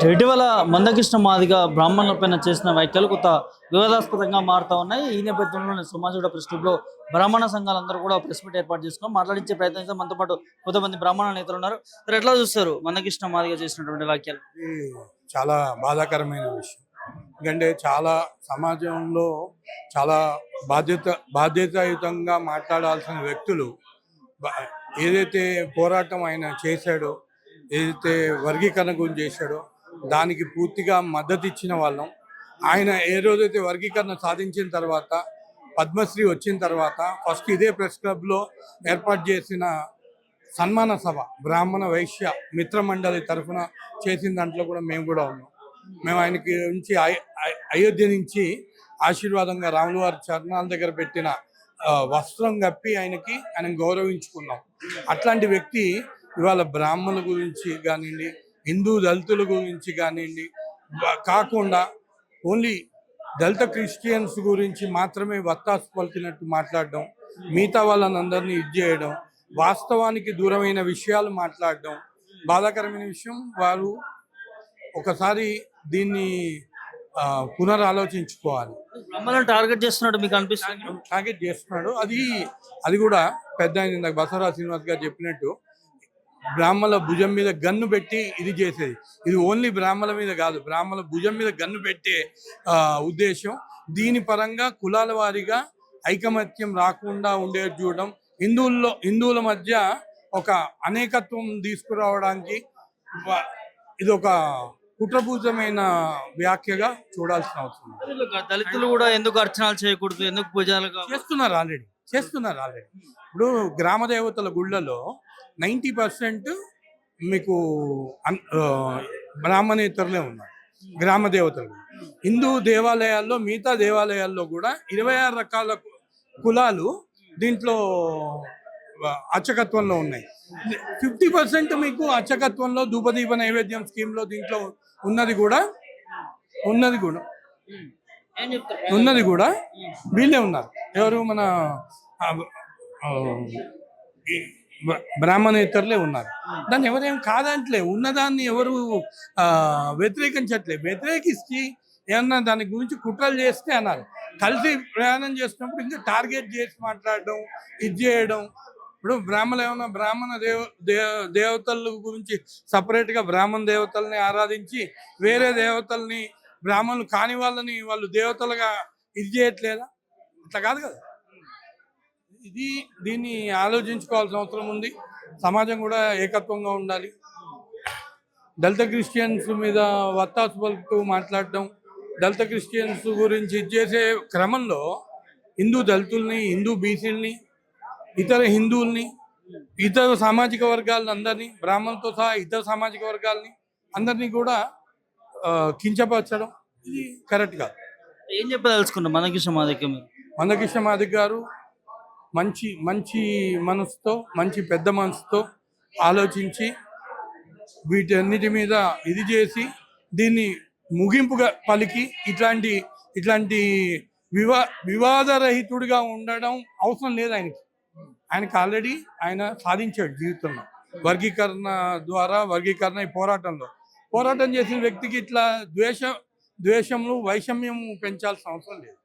Right. ఇటీవల మందకృష్ణ మాదిగ బ్రాహ్మణులపైన చేసిన వ్యాఖ్యలు కొంత వివాదాస్పదంగా మారుతా ఉన్నాయి. ఈ నేపథ్యంలోనే సమాజం ప్రెస్ క్లబ్‌లో బ్రాహ్మణ సంఘాలందరూ కూడా ప్రెస్ మీట్ ఏర్పాటు చేసుకున్నాం. మాట్లాడించే ప్రయత్నం చేద్దాం. మనతో పాటు కొంతమంది బ్రాహ్మణ నేతలు ఉన్నారు. మరి ఎట్లా చూస్తారు మందకృష్ణ మాదిగ చేసినటువంటి వ్యాఖ్యలు? ఇది చాలా బాధాకరమైన విషయం. ఎందుకంటే చాలా సమాజంలో చాలా బాధ్యతాయుతంగా మాట్లాడాల్సిన వ్యక్తులు బ- ఏదైతే పోరాటం ఆయన చేశాడో, ఏదైతే వర్గీకరణ గురించి చేశాడో దానికి పూర్తిగా మద్దతు ఇచ్చిన వాళ్ళం. ఆయన ఏ రోజైతే వర్గీకరణ సాధించిన తర్వాత పద్మశ్రీ వచ్చిన తర్వాత ఫస్ట్ ఇదే ప్రెస్ క్లబ్లో ఏర్పాటు చేసిన సన్మాన సభ బ్రాహ్మణ వైశ్య మిత్రమండలి తరఫున చేసిన దాంట్లో కూడా మేము కూడా ఉన్నాం. మేము ఆయనకి నుంచి అయోధ్య నుంచి ఆశీర్వాదంగా రాముల వారి చరణాల దగ్గర పెట్టిన వస్త్రం కప్పి ఆయన గౌరవించుకున్నాం. అట్లాంటి వ్యక్తి ఇవాళ బ్రాహ్మణుల గురించి కానివ్వండి, హిందూ దళితుల గురించి కానివ్వండి కాకుండా ఓన్లీ దళిత క్రిస్టియన్స్ గురించి మాత్రమే వత్తాసు పలికినట్టు మాట్లాడడం, మిగతా వాళ్ళని అందరినీ ఇది చేయడం, వాస్తవానికి దూరమైన విషయాలు మాట్లాడడం బాధాకరమైన విషయం. వారు ఒకసారి దీన్ని పునరాలోచించుకోవాలి. బ్రాహ్మణులను టార్గెట్ చేస్తున్నట్టు మీకు అనిపిస్తుంది? టార్గెట్ చేస్తున్నాడు. అది కూడా పెద్ద ఆయన ఇందాక బసవరాజ్ శ్రీనివాస్ గారు చెప్పినట్టు బ్రాహ్మణుల భుజం మీద గన్ను పెట్టి ఇది చేసేది. ఇది ఓన్లీ బ్రాహ్మణుల మీద కాదు, బ్రాహ్మణుల భుజం మీద గన్ను పెట్టే ఉద్దేశం. దీని పరంగా కులాల వారీగా ఐకమత్యం రాకుండా ఉండేది చూడడం, హిందువుల మధ్య ఒక అనేకత్వం తీసుకురావడానికి ఇది ఒక కుట్రపూరితమైన వ్యాఖ్యగా చూడాల్సిన అవసరం. దళితులు కూడా ఎందుకు అర్చనలు చేయకూడదు, ఎందుకు పూజలు చేస్తున్నారు ఆల్రెడీ. ఇప్పుడు గ్రామ దేవతల గుళ్ళలో 90% మీకు బ్రాహ్మణేతరులే ఉన్నారు. గ్రామ దేవతలు హిందూ దేవాలయాల్లో, మిగతా దేవాలయాల్లో కూడా 26 రకాల కులాలు దీంట్లో అర్చకత్వంలో ఉన్నాయి. 50% మీకు అర్చకత్వంలో ధూపదీప నైవేద్యం స్కీమ్లో దీంట్లో ఉన్నది కూడా వీళ్ళే ఉన్నారు. ఎవరు? మన బ్రాహ్మణేతరులే ఉన్నారు. దాన్ని ఎవరేం కాదంటలే, ఉన్నదాన్ని ఎవరు వ్యతిరేకించి ఏమన్నా దాని గురించి కుట్రలు చేస్తే అన్నారు. కలిసి ప్రయాణం చేసినప్పుడు ఇంకా టార్గెట్ చేసి మాట్లాడడం, ఇది చేయడం. ఇప్పుడు ఏమన్నా బ్రాహ్మణ దేవతల గురించి సపరేట్గా బ్రాహ్మణ దేవతల్ని ఆరాధించి వేరే దేవతల్ని బ్రాహ్మణులు కాని వాళ్ళు దేవతలుగా ఇది చేయట్లేదా? ఇట్లా కాదు కదా. దీన్ని ఆలోచించుకోవాల్సిన అవసరం ఉంది. సమాజం కూడా ఏకత్వంగా ఉండాలి. దళిత క్రిస్టియన్స్ మీద వత్తాసు పలుకుతూ మాట్లాడడం, దళిత క్రిస్టియన్స్ గురించి ఇది చేసే క్రమంలో హిందూ దళితుల్ని, హిందూ బీసీలని, ఇతర హిందువుల్ని, ఇతర సామాజిక వర్గాలను అందరినీ, బ్రాహ్మణులతో సహా ఇతర సామాజిక వర్గాల్ని అందరినీ కూడా కించపరచడం ఇది కరెక్ట్ కాదు. ఏం చెప్పదలుచుకున్నాం మందకృష్ణ మాదిగ గారు మంచి మనసుతో, మంచి పెద్ద మనసుతో ఆలోచించి వీటన్నిటి మీద ఇది చేసి దీన్ని ముగింపుగా పలికి ఇట్లాంటి వివాదరహితుడిగా ఉండడం అవసరం లేదు. ఆయనకి ఆల్రెడీ ఆయన సాధించాడు జీవితంలో. వర్గీకరణ ఈ పోరాటం చేసిన వ్యక్తికి ఇట్లా ద్వేషంలో వైషమ్యం పెంచాల్సిన అవసరం లేదు.